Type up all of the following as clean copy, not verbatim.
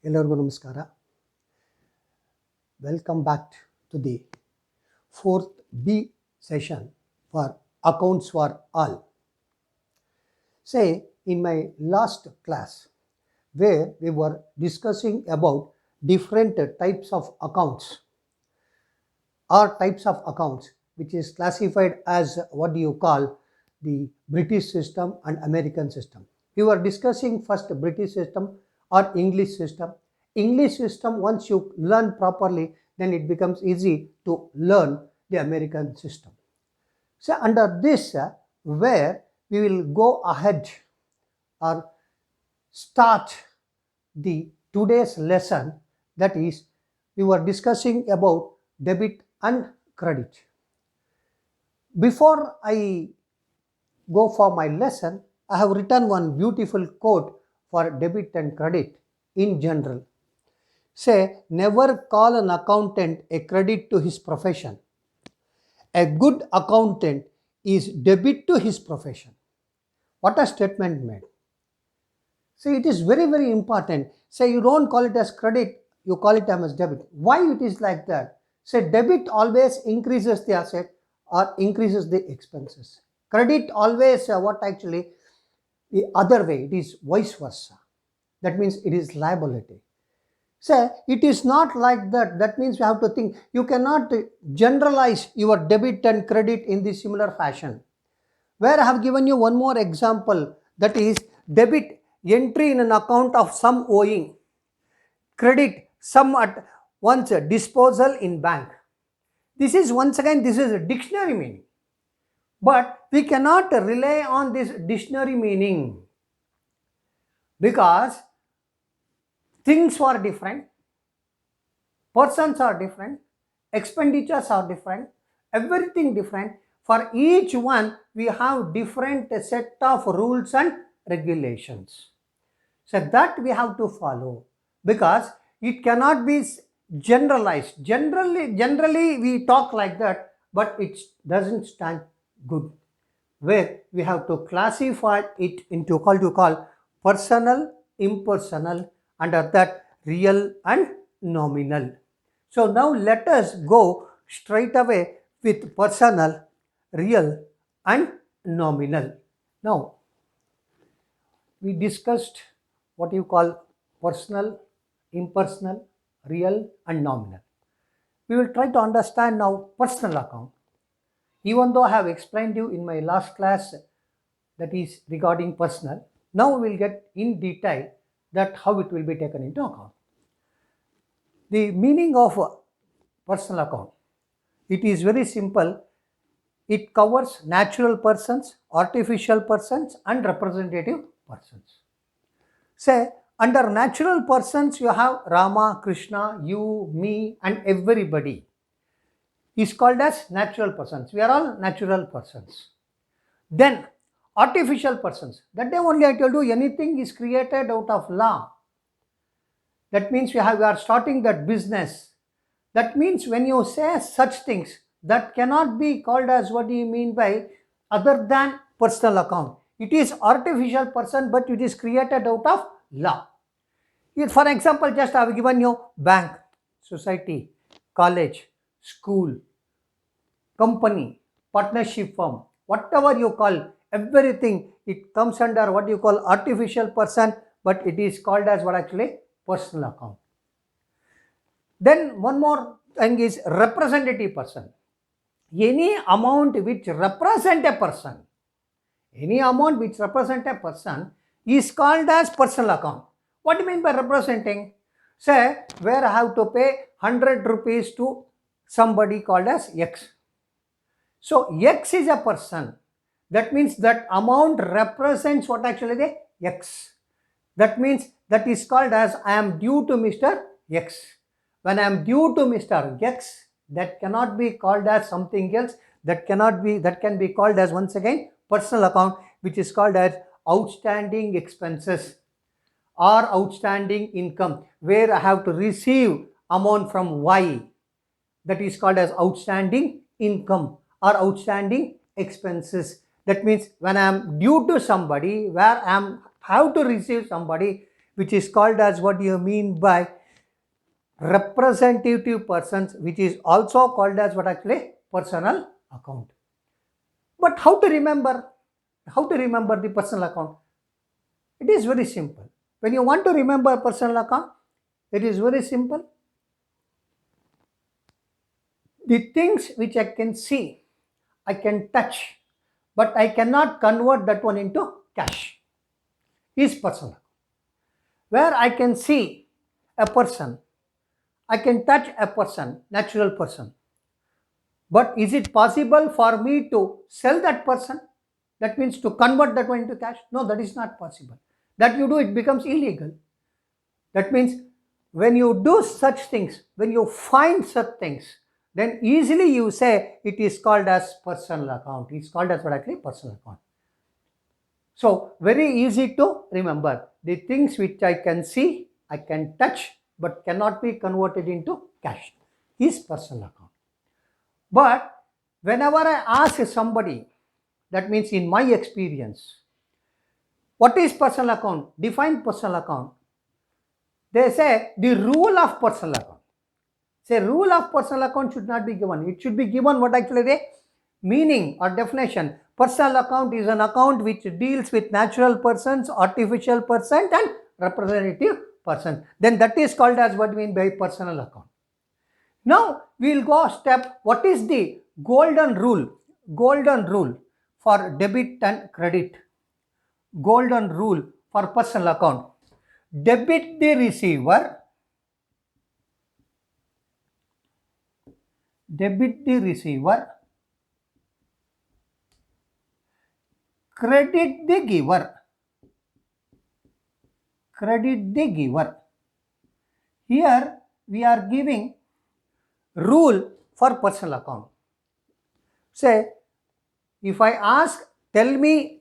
ಎಲ್ಲರಿಗೂ ನಮಸ್ಕಾರ. Welcome back to the fourth B session for Accounts for All. Say, in my last class, where we were discussing about different types of accounts or types of accounts, which is classified as what do you call the British system and American system. We were discussing first British system or English system. English system, once you learn properly, then it becomes easy to learn the American system. So under this, where we will go ahead or start the today's lesson, that is, we were discussing about debit and credit. Before I go for my lesson, I have written one beautiful quote for debit and credit in general. Say, never call an accountant a credit to his profession. A good accountant is debit to his profession. What a statement made. See, it is very, very important. Say, you don't call it as credit, you call it as debit. Why it is like that? Say, debit always increases the asset or increases the expenses. Credit always, what actually, the other way, it is vice versa. That means it is liability. Say, it is not like that. That means you have to think. You cannot generalize your debit and credit in the similar fashion. Where I have given you one more example, that is debit, entry in an account of some owing. Credit, some at once disposal in bank. This is once again, this is a dictionary meaning. But we cannot rely on this dictionary meaning because things are different, persons are different, expenditures are different, everything different. For each one, we have different set of rules and regulations. So that we have to follow because it cannot be generalized. Generally we talk like that, but it doesn't stand good. Where we have to classify it into call personal, impersonal, under that real and nominal. So now let us go straight away with personal, real and nominal. Now we discussed what you call personal, impersonal, real and nominal. We will try to understand now personal account. Even though I have explained you in my last class that is regarding personal, now we will get in detail that how it will be taken into account. The meaning of a personal account, it is very simple. It covers natural persons, artificial persons and representative persons. Say, under natural persons you have Rama, Krishna, you, me and everybody is called as natural persons. We are all natural persons. Then artificial persons, that day only I told you anything is created out of law. That means we are starting that business. That means when you say such things, that cannot be called as what do you mean by other than personal account. It is artificial person, but it is created out of law. For example, just I have given you bank, society, college, school, company, partnership firm, whatever you call, everything, it comes under what you call artificial person, but it is called as what actually personal account. Then one more thing is representative person. Any amount which represent a person, is called as personal account. What do you mean by representing? Say, where I have to pay 100 rupees to somebody called as X. So X is a person. That means that amount represents what actually the X. That means that is called as I am due to Mr. X. When I am due to Mr. X, that cannot be called as something else. That can be called as once again personal account, which is called as outstanding expenses or outstanding income, where I have to receive amount from Y. That is called as outstanding income or outstanding expenses. That means when I am due to somebody, where I have to receive somebody, which is called as what you mean by representative persons, which is also called as what actually personal account. But how to remember? How to remember the personal account? It is very simple. When you want to remember personal account, it is very simple. The things which I can see, I can touch, but I cannot convert that one into cash is personal account. Where I can see a person, I can touch a person, natural person. But is it possible for me to sell that person? That means to convert that one into cash? No, that is not possible. That you do, it becomes illegal. That means when you do such things, when you find such things, then easily you say it is called as personal account. It's called as what actually personal account. So very easy to remember. The things which I can see, I can touch, but cannot be converted into cash is personal account. But whenever I ask somebody, that means in my experience, what is personal account? Define personal account. They say the rule of personal account. Say rule of personal account should not be given. It should be given what actually the meaning or definition. Personal account is an account which deals with natural persons, artificial persons and representative persons. Then that is called as what we mean by personal account. Now we will go a step. What is the golden rule? Golden rule for debit and credit. Golden rule for personal account. Debit the receiver. Debit the receiver. Credit the giver. Credit the giver. Here we are giving rule for personal account. Say, if I ask, tell me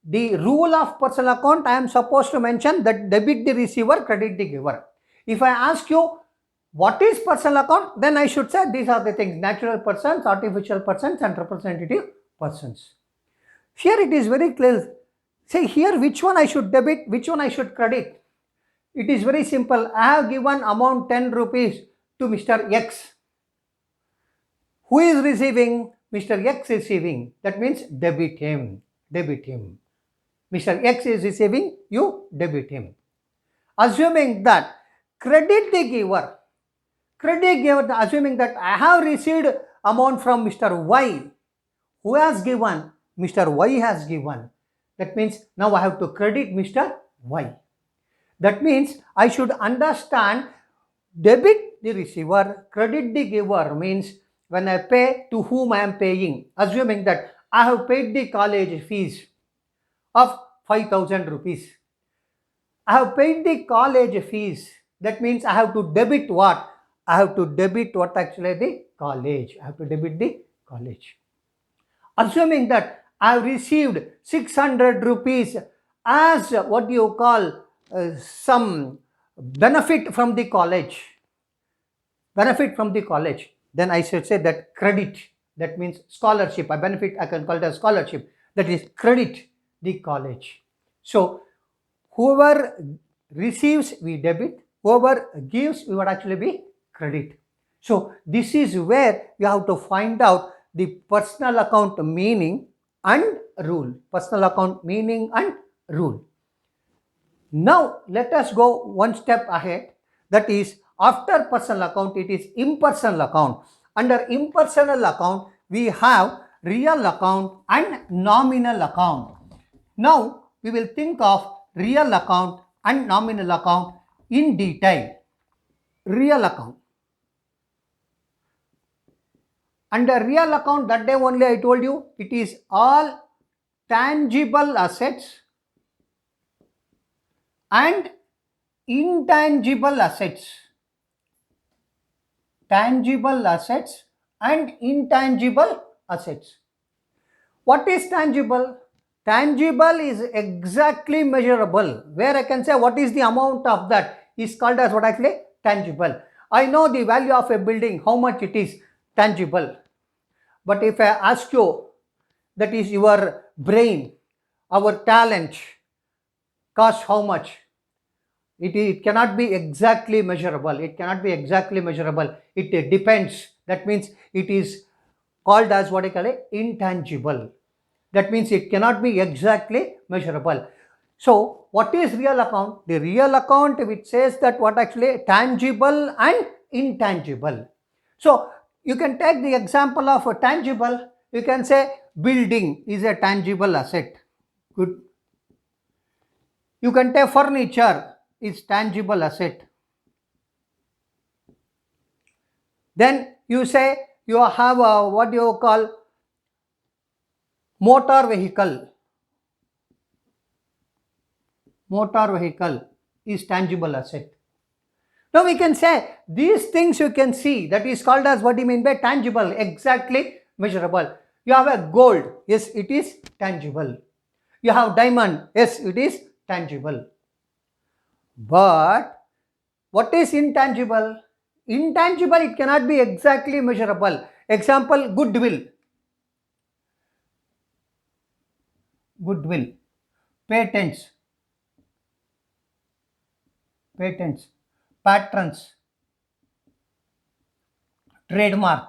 the rule of personal account, I am supposed to mention that debit the receiver, credit the giver. If I ask you what is personal account, then I should say these are the things: natural persons, artificial persons and representative persons. Here it is very clear. Say here which one I should debit, which one I should credit. It is very simple. I have given amount 10 rupees to Mr. X. Who is receiving? Mr. X is receiving. That means debit him. Debit him. Mr. X is receiving, you debit him. Assuming that credit the giver. Credit giver, assuming that I have received amount from Mr. Y. Who has given? Mr. Y has given. That means now I have to credit Mr. Y. That means I should understand debit the receiver, credit the giver means when I pay to whom I am paying. Assuming that I have paid the college fees of 5,000 rupees. I have paid the college fees. That means I have to debit what? I have to debit what actually the college. I have to debit the college. Assuming that I have received 600 rupees as what you call some benefit from the college. Benefit from the college. Then I should say that credit. That means scholarship. A benefit I can call it as scholarship. That is credit the college. So whoever receives we debit, whoever gives we would actually be credit. So this is where you have to find out the personal account meaning and rule. Personal account meaning and rule. Now let us go one step ahead. That is after personal account it is impersonal account. Under impersonal account we have real account and nominal account. Now we will think of real account and nominal account in detail. Real account. Under real account, that day only I told you, it is all tangible assets and intangible assets. Tangible assets and intangible assets. What is tangible? Tangible is exactly measurable. Where I can say what is the amount of that is called as what actually tangible. I know the value of a building, how much it is tangible. But if I ask you, that is your brain, our talent, cost how much? It cannot be exactly measurable. It cannot be exactly measurable. It depends. That means it is called as what I call a intangible. That means it cannot be exactly measurable. So what is real account? The real account which says that what actually tangible and intangible. So you can take the example of a tangible. You can say building is a tangible asset. Good. You can take furniture is tangible asset. Then you say you have a, what you call motor vehicle. Motor vehicle is tangible asset. Now we can say these things you can see, that is called as, what do you mean by tangible? Exactly measurable. You have a gold, yes, it is tangible. You have diamond, yes, it is tangible. But what is intangible? Intangible, it cannot be exactly measurable. Example, goodwill. Goodwill. Patents. Patents. Patrons. Trademark.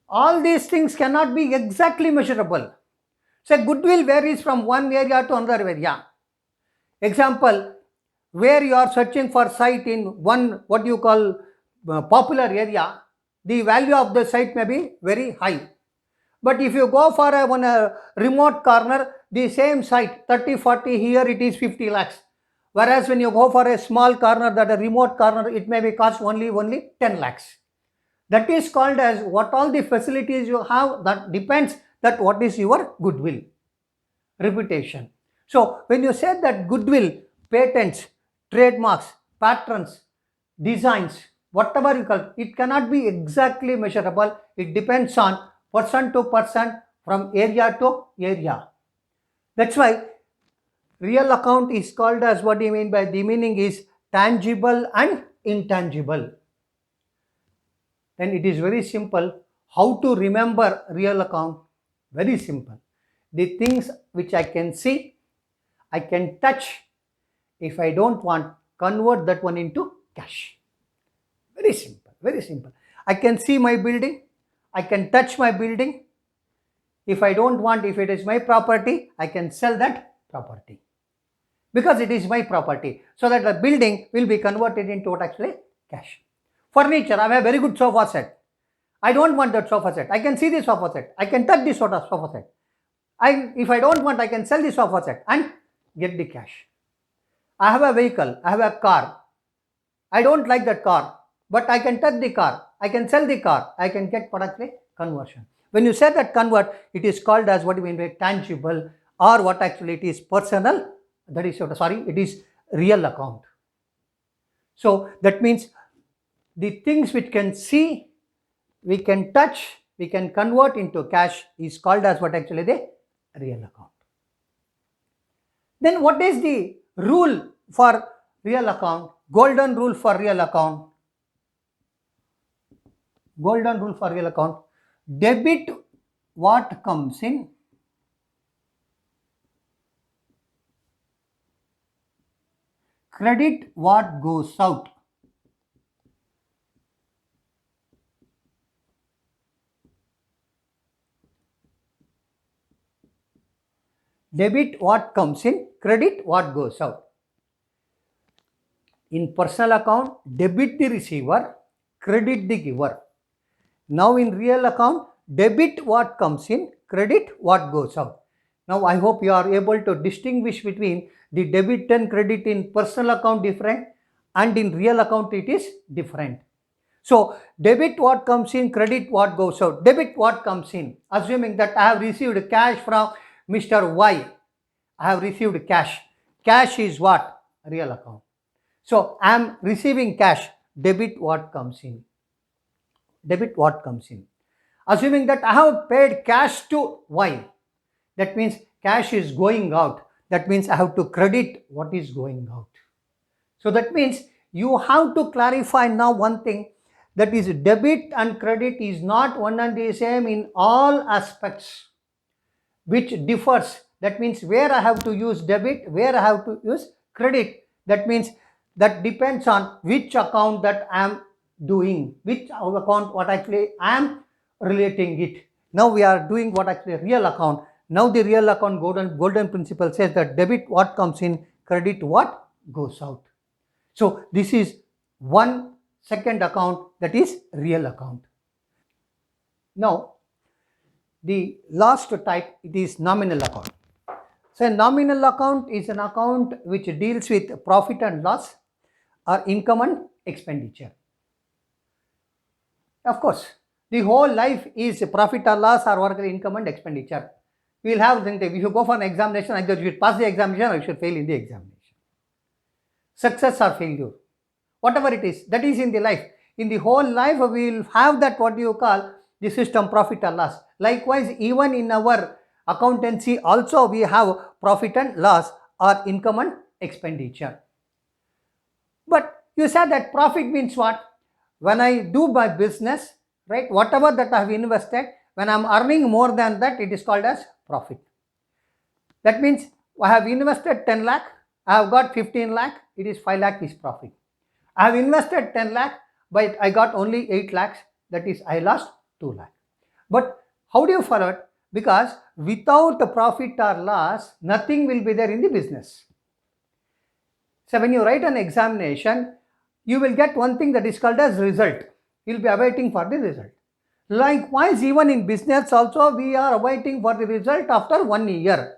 All these things cannot be exactly measurable. So goodwill varies from one area to another area. Example, where you are searching for site in one, what you call popular area, the value of the site may be very high. But if you go for a remote corner, the same site, 30, 40, here it is 50 lakhs. Whereas when you go for a small corner, that a remote corner, it may be cost only 10 lakhs. That is called as what all the facilities you have, that depends that what is your goodwill, reputation. So when you say that goodwill, patents, trademarks, patrons, designs, whatever you call, it cannot be exactly measurable. It depends on person to person, from area to area. That's why real account is called as, what do you mean by, the meaning is tangible and intangible. Then it is very simple. How to remember real account? Very simple. The things which I can see, I can touch. If I don't want, convert that one into cash. Very simple, very simple. I can see my building, I can touch my building. If I don't want, if it is my property, I can sell that property because it is my property. So that the building will be converted into what actually? Cash. Furniture, I have a very good sofa set. I don't want that sofa set. I can see the sofa set. I can touch the sofa set. If I don't want, I can sell the sofa set and get the cash. I have a vehicle. I have a car. I don't like that car, but I can touch the car. I can sell the car. I can get product conversion. When you say that convert, it is called as, what do you mean by tangible, or what actually it is personal. That is, sorry, it is real account. So that means the things which can see, we can touch, we can convert into cash is called as what actually the real account. Then what is the rule for real account? Golden rule for real account. Golden rule for real account. Debit what comes in, credit what goes out. Debit what comes in, credit what goes out. In personal account, debit the receiver, credit the giver. Now in real account, debit what comes in, credit what goes out. Now I hope you are able to distinguish between the debit and credit in personal account different, and in real account it is different. So debit what comes in, credit what goes out. Debit what comes in, assuming that I have received cash from Mr. Y. I have received cash. Cash is what? Real account. So I am receiving cash. Debit what comes in. Debit what comes in. Assuming that I have paid cash to Y. That means cash is going out. That means I have to credit what is going out. So that means you have to clarify now one thing, that is debit and credit is not one and the same in all aspects, which differs That means where I have to use debit, where I have to use credit. That means that depends on which account that I am doing, which account what actually I am relating it. Now we are doing what actually real account. Now the real account golden principle says that debit what comes in, credit what goes out. So this is one second account, that is real account. Now the last type, it is nominal account. So a nominal account is an account which deals with profit and loss or income and expenditure. Of course, the whole life is profit or loss or whatever income and expenditure. We will have, if you go for an examination, either you should pass the examination or you should fail in the examination. Success or failure, whatever it is, that is in the life. In the whole life, we will have that what you call the system profit or loss. Likewise, even in our accountancy also we have profit and loss or income and expenditure. But you said that profit means what? When I do my business, right, whatever that I have invested, when I am earning more than that, it is called as profit. That means I have invested 10 lakh, I have got 15 lakh, it is 5 lakh is profit. I have invested 10 lakh, but I got only 8 lakhs, that is I lost 2 lakh. But how do you follow it? Because without a profit or loss, nothing will be there in the business. So when you write an examination, you will get one thing that is called as result. You will be awaiting for the result. Likewise, even in business also, we are awaiting for the result after 1 year.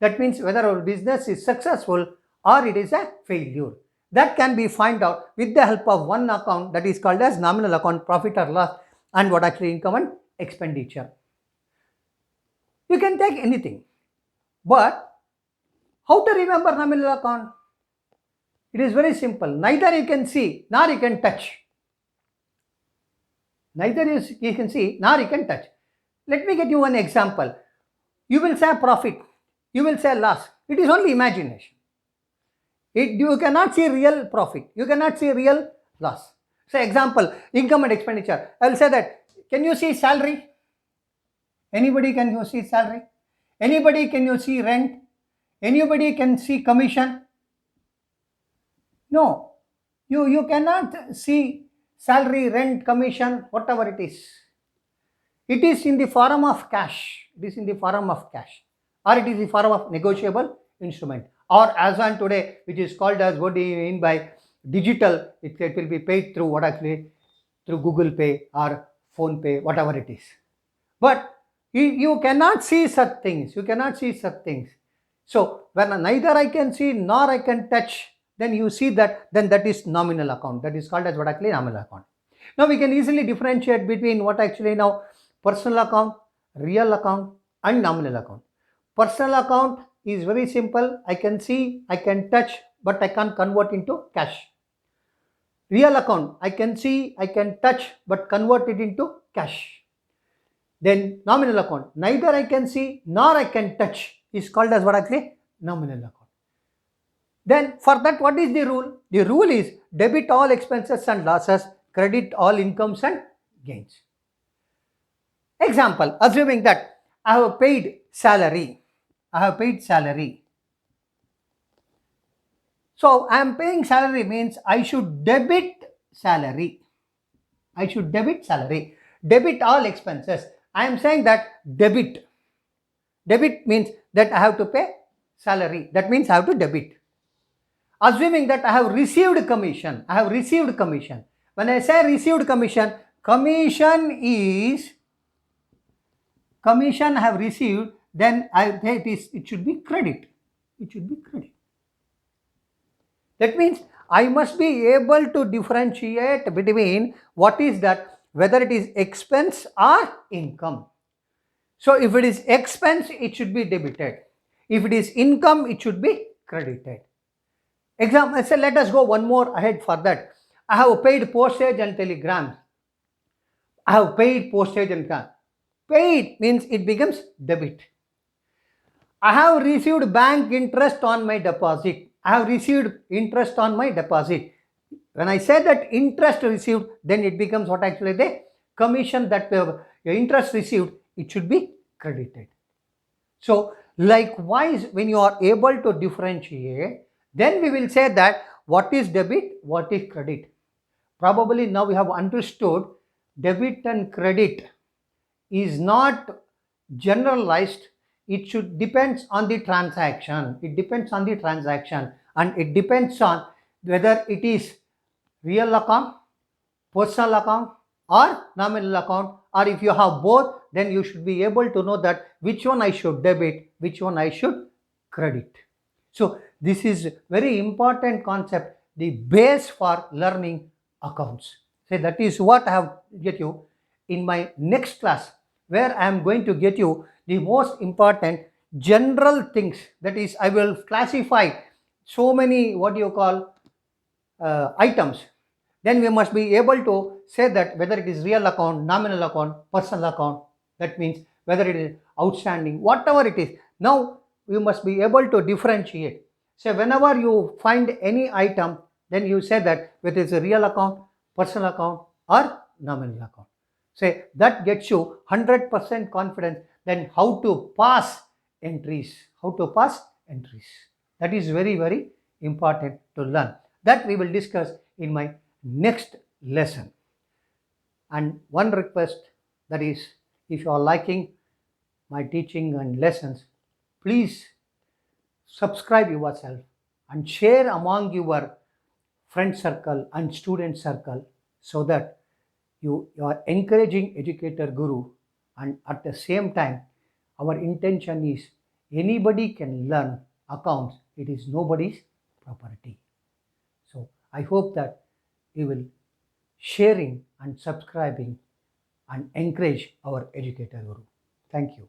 That means whether our business is successful or it is a failure. That can be found out with the help of one account that is called as nominal account, profit or loss, and what actually income and expenditure. You can take anything. But how to remember nominal account? It is very simple. Neither you can see nor you can touch. Neither you can see nor you can touch. Let me get you one example. You will say profit, you will say loss. It is only imagination. You cannot see real profit, you cannot see real loss. So example, income and expenditure. I will say that, can you see salary? Anybody can you see salary? Anybody can you see rent? Anybody can see commission? No, you cannot see salary, rent, commission, whatever it is. It is in the form of cash. It is in the form of cash, or it is in the form of negotiable instrument, or as on today, which is called as, what do you mean by digital? It will be paid through what actually, through Google Pay or Phone Pay, whatever it is. But you cannot see such things. You cannot see such things. So when neither I can see nor I can touch, then you see that, then that is nominal account. That is called as what actually nominal account. Now we can easily differentiate between what actually now personal account, real account, and nominal account. Personal account is very simple. I can see, I can touch, but I can't convert into cash. Real account, I can see, I can touch, but convert it into cash. Then nominal account, neither I can see nor I can touch, is called as what actually nominal account. Then for that, what is the rule? The rule is debit all expenses and losses, credit all incomes and gains. Example, assuming that I have paid salary. I have paid salary. So I am paying salary means I should debit salary. I should debit salary. Debit all expenses. I am saying that debit. Debit means that I have to pay salary. That means I have to debit. Assuming that I have received commission. I have received commission. When I say received commission, commission I have received, then it should be credit. It should be credit. That means I must be able to differentiate between what is that, whether it is expense or income. So if it is expense, it should be debited. If it is income, it should be credited. Example, so let us go one more ahead for that. I have paid postage and telegrams. I have paid postage and telegrams. Paid means it becomes debit. I have received bank interest on my deposit. I have received interest on my deposit. When I say that interest received, then it becomes what actually the commission that your interest received, it should be credited. So Likewise, when you are able to differentiate, then we will say that what is debit, what is credit. Probably now we have understood debit and credit is not generalized. It should depends on the transaction. It depends on the transaction, and it depends on whether it is real account, personal account, or nominal account, or if you have both, then you should be able to know that which one I should debit, which one I should credit. So this is very important concept, the base for learning accounts. So that is what I have get you in my next class, where I am going to get you the most important general things. That is, I will classify so many what you call items. Then we must be able to say that whether it is real account, nominal account, personal account. That means whether it is outstanding, whatever it is. Now we must be able to differentiate. So whenever you find any item, then you say that whether it's a real account, personal account, or nominal account. Say that gets you 100% confidence. Then how to pass entries? How to pass entries? That is very, very important to learn. That we will discuss in my next lesson. And one request, that is, if you are liking my teaching and lessons, please subscribe yourself and share among your friend circle and student circle, so that you are encouraging Educator Guru, and at the same time our intention is anybody can learn accounts. It is nobody's property. So I hope that you will sharing and subscribing and encourage our Educator Guru. Thank you.